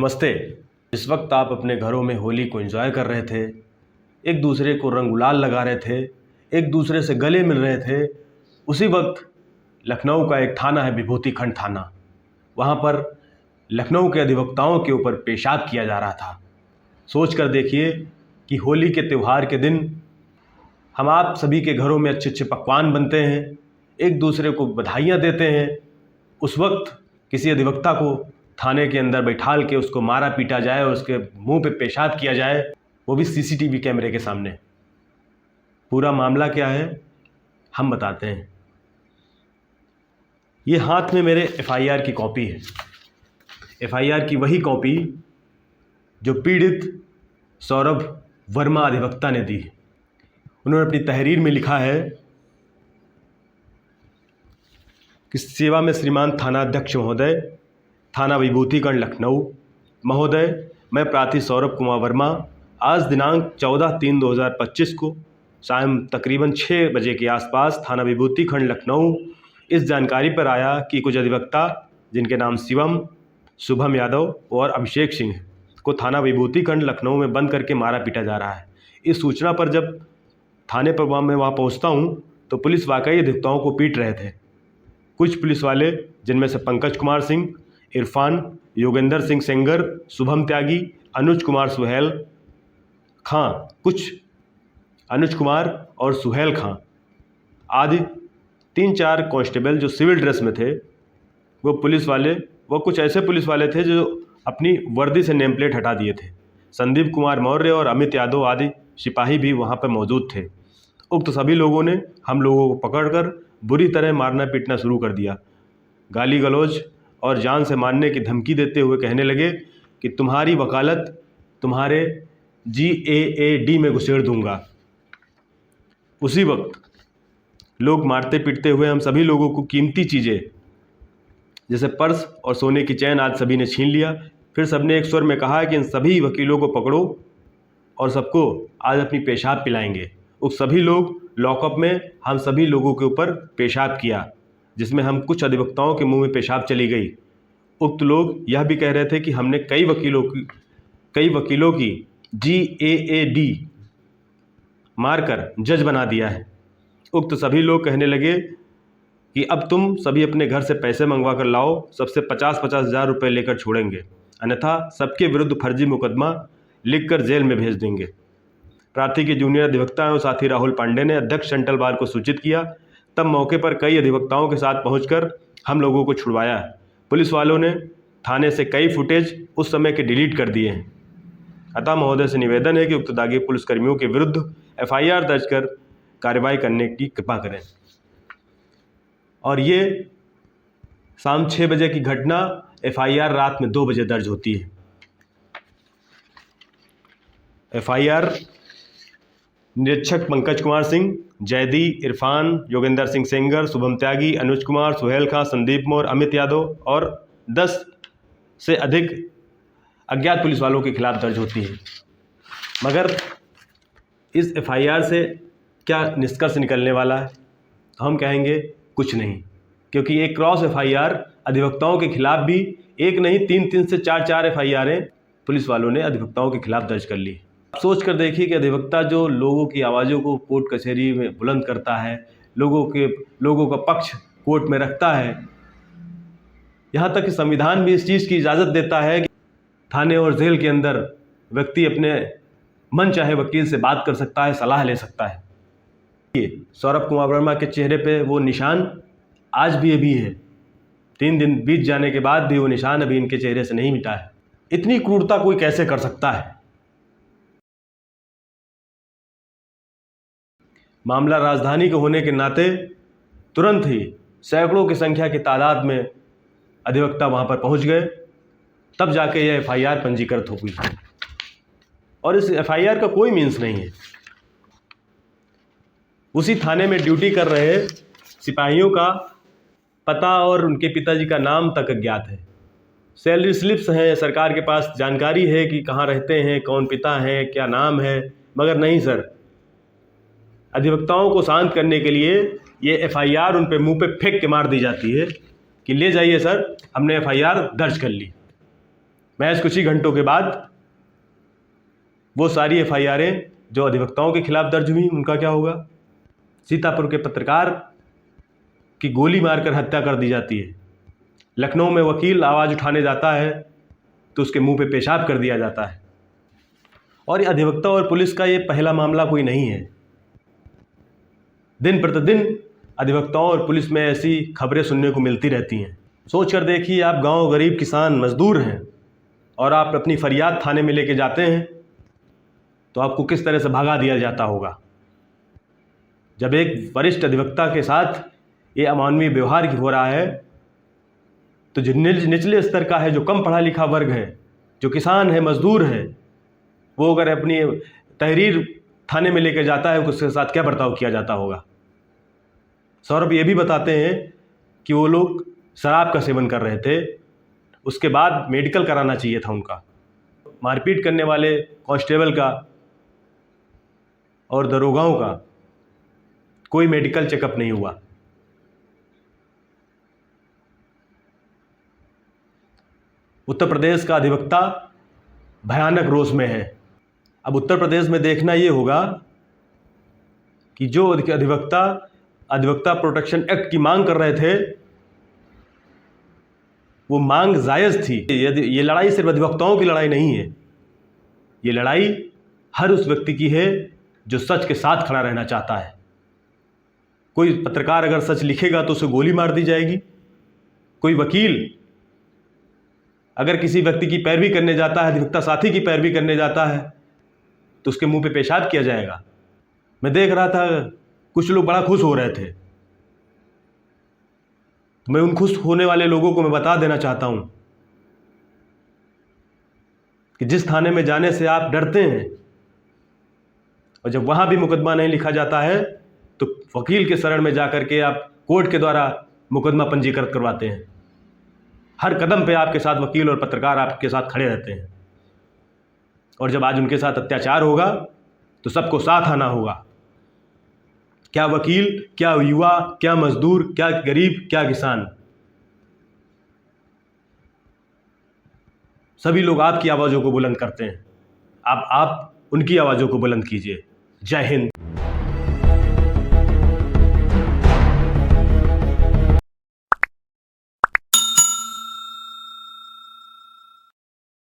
नमस्ते। इस वक्त आप अपने घरों में होली को एंजॉय कर रहे थे, एक दूसरे को रंग गुलाल लगा रहे थे, एक दूसरे से गले मिल रहे थे। उसी वक्त लखनऊ का एक थाना है विभूति खंड थाना, वहाँ पर लखनऊ के अधिवक्ताओं के ऊपर पेशाब किया जा रहा था। सोच कर देखिए कि होली के त्यौहार के दिन हम आप सभी के घरों में अच्छे अच्छे पकवान बनते हैं, एक दूसरे को बधाइयाँ देते हैं। उस वक्त किसी अधिवक्ता को थाने के अंदर बैठाल के उसको मारा पीटा जाए और उसके मुंह पे पेशाब किया जाए, वो भी सीसीटीवी कैमरे के सामने। पूरा मामला क्या है हम बताते हैं। ये हाथ में मेरे एफआईआर की कॉपी है, एफआईआर की वही कॉपी जो पीड़ित सौरभ वर्मा अधिवक्ता ने दी है। उन्होंने अपनी तहरीर में लिखा है कि सेवा में श्रीमान थानाध्यक्ष महोदय, थाना विभूतिखंड लखनऊ महोदय, मैं प्रार्थी सौरभ कुमार वर्मा आज दिनांक 14/3/2025 को शाम तकरीबन 6 बजे के आसपास थाना विभूतिखंड लखनऊ इस जानकारी पर आया कि कुछ अधिवक्ता जिनके नाम शिवम, शुभम यादव और अभिषेक सिंह को थाना विभूतिखंड लखनऊ में बंद करके मारा पीटा जा रहा है। इस सूचना पर जब थाने पर मैं वहाँ पहुँचता हूँ तो पुलिस वाकई अधिवक्ताओं को पीट रहे थे। कुछ पुलिस वाले जिनमें से पंकज कुमार सिंह, इरफान, योगेंद्र सिंह सेंगर, शुभम त्यागी, अनुज कुमार और सुहेल खां आदि 3-4 कांस्टेबल जो सिविल ड्रेस में थे, वो कुछ ऐसे पुलिस वाले थे जो अपनी वर्दी से नेम प्लेट हटा दिए थे। संदीप कुमार मौर्य और अमित यादव आदि सिपाही भी वहाँ पर मौजूद थे। उक्त सभी लोगों ने हम लोगों को पकड़कर बुरी तरह मारना पीटना शुरू कर दिया। गाली गलौज और जान से मारने की धमकी देते हुए कहने लगे कि तुम्हारी वकालत तुम्हारे GAAD में घुसेड़ दूंगा। उसी वक्त लोग मारते पीटते हुए हम सभी लोगों को कीमती चीज़ें जैसे पर्स और सोने की चैन आज सभी ने छीन लिया। फिर सबने एक स्वर में कहा कि इन सभी वकीलों को पकड़ो और सबको आज अपनी पेशाब पिलाएंगे। उस सभी लोग लॉकअप में हम सभी लोगों के ऊपर पेशाब किया, जिसमें हम कुछ अधिवक्ताओं के मुंह में पेशाब चली गई। उक्त लोग यह भी कह रहे थे कि हमने कई वकीलों की GAAD मारकर जज बना दिया है। उक्त सभी लोग कहने लगे कि अब तुम सभी अपने घर से पैसे मंगवा कर लाओ, सबसे 50-50 हज़ार रुपये लेकर छोड़ेंगे, अन्यथा सबके विरुद्ध फर्जी मुकदमा लिखकर जेल में भेज देंगे। प्रार्थी के जूनियर अधिवक्ता एवं साथी राहुल पांडे ने अध्यक्ष सेंट्रल बार को सूचित किया। तब मौके पर कई अधिवक्ताओं के साथ पहुंचकर हम लोगों को छुड़वाया। पुलिस वालों ने थाने से कई फुटेज उस समय के डिलीट कर दिए हैं। अतः महोदय से निवेदन है कि उक्त दागी पुलिसकर्मियों के विरुद्ध FIR दर्ज कर कार्रवाई करने की कृपा करें। और ये शाम 6 बजे की घटना, FIR रात में 2 बजे दर्ज होती है। FIR निरीक्षक पंकज कुमार सिंह, जयदी, इरफान, योगेंद्र सिंह सेंगर, शुभम त्यागी, अनुज कुमार, सुहेल खां, संदीप मौर्य, अमित यादव और 10 से अधिक अज्ञात पुलिस वालों के खिलाफ दर्ज होती है। मगर इस FIR से क्या निष्कर्ष निकलने वाला है? तो हम कहेंगे कुछ नहीं, क्योंकि एक क्रॉस FIR अधिवक्ताओं के खिलाफ भी एक नहीं 3 से 4 FIR पुलिस वालों ने अधिवक्ताओं के खिलाफ दर्ज कर ली। आप सोच कर देखिए कि अधिवक्ता जो लोगों की आवाज़ों को कोर्ट कचहरी में बुलंद करता है, लोगों का पक्ष कोर्ट में रखता है, यहाँ तक कि संविधान भी इस चीज़ की इजाज़त देता है कि थाने और जेल के अंदर व्यक्ति अपने मन चाहे वकील से बात कर सकता है, सलाह ले सकता है। सौरभ कुमार वर्मा के चेहरे पे वो निशान आज भी अभी है। 3 दिन बीत जाने के बाद भी वो निशान अभी इनके चेहरे से नहीं मिटा है। इतनी क्रूरता कोई कैसे कर सकता है? मामला राजधानी के होने के नाते तुरंत ही सैकड़ों की संख्या की तादाद में अधिवक्ता वहां पर पहुंच गए, तब जाके यह FIR पंजीकृत हो गई। और इस FIR का कोई मीन्स नहीं है। उसी थाने में ड्यूटी कर रहे सिपाहियों का पता और उनके पिताजी का नाम तक अज्ञात है। सैलरी स्लिप्स हैं, सरकार के पास जानकारी है कि कहाँ रहते हैं, कौन पिता हैं, क्या नाम है, मगर नहीं सर। अधिवक्ताओं को शांत करने के लिए ये FIR उन पे मुंह पे फेंक के मार दी जाती है कि ले जाइए सर, हमने FIR दर्ज कर ली। महज कुछ ही घंटों के बाद वो सारी एफआईआरें जो अधिवक्ताओं के खिलाफ दर्ज हुई उनका क्या होगा। सीतापुर के पत्रकार की गोली मारकर हत्या कर दी जाती है। लखनऊ में वकील आवाज़ उठाने जाता है तो उसके मुंह पे पेशाब कर दिया जाता है। और ये अधिवक्ता और पुलिस का ये पहला मामला कोई नहीं है। दिन प्रतिदिन अधिवक्ताओं और पुलिस में ऐसी खबरें सुनने को मिलती रहती हैं। सोच कर देखिए, आप गांव गरीब किसान मजदूर हैं और आप अपनी फरियाद थाने में लेके जाते हैं तो आपको किस तरह से भगा दिया जाता होगा। जब एक वरिष्ठ अधिवक्ता के साथ ये अमानवीय व्यवहार हो रहा है तो जो निचले स्तर का है, जो कम पढ़ा लिखा वर्ग है, जो किसान है, मजदूर है, वो अगर अपनी तहरीर थाने में लेकर जाता है उसके साथ क्या बर्ताव किया जाता होगा। सौरभ ये भी बताते हैं कि वो लोग शराब का सेवन कर रहे थे, उसके बाद मेडिकल कराना चाहिए था उनका। मारपीट करने वाले कांस्टेबल का और दरोगाओं का कोई मेडिकल चेकअप नहीं हुआ। उत्तर प्रदेश का अधिवक्ता भयानक रोष में है। अब उत्तर प्रदेश में देखना ये होगा कि जो अधिवक्ता प्रोटेक्शन एक्ट की मांग कर रहे थे वो मांग जायज़ थी। ये लड़ाई सिर्फ अधिवक्ताओं की लड़ाई नहीं है, ये लड़ाई हर उस व्यक्ति की है जो सच के साथ खड़ा रहना चाहता है। कोई पत्रकार अगर सच लिखेगा तो उसे गोली मार दी जाएगी। कोई वकील अगर किसी व्यक्ति की पैरवी करने जाता है, अधिवक्ता साथी की पैरवी करने जाता है, तो उसके मुंह पे पेशाब किया जाएगा। मैं देख रहा था कुछ लोग बड़ा खुश हो रहे थे। मैं उन खुश होने वाले लोगों को मैं बता देना चाहता हूं कि जिस थाने में जाने से आप डरते हैं और जब वहां भी मुकदमा नहीं लिखा जाता है तो वकील के शरण में जाकर के आप कोर्ट के द्वारा मुकदमा पंजीकृत करवाते हैं। हर कदम पे आपके साथ वकील और पत्रकार आपके साथ खड़े रहते हैं। और जब आज उनके साथ अत्याचार होगा तो सबको साथ आना होगा। क्या वकील, क्या युवा, क्या मजदूर, क्या गरीब, क्या किसान, सभी लोग आपकी आवाज़ों को बुलंद करते हैं। आप उनकी आवाज़ों को बुलंद कीजिए। जय हिंद।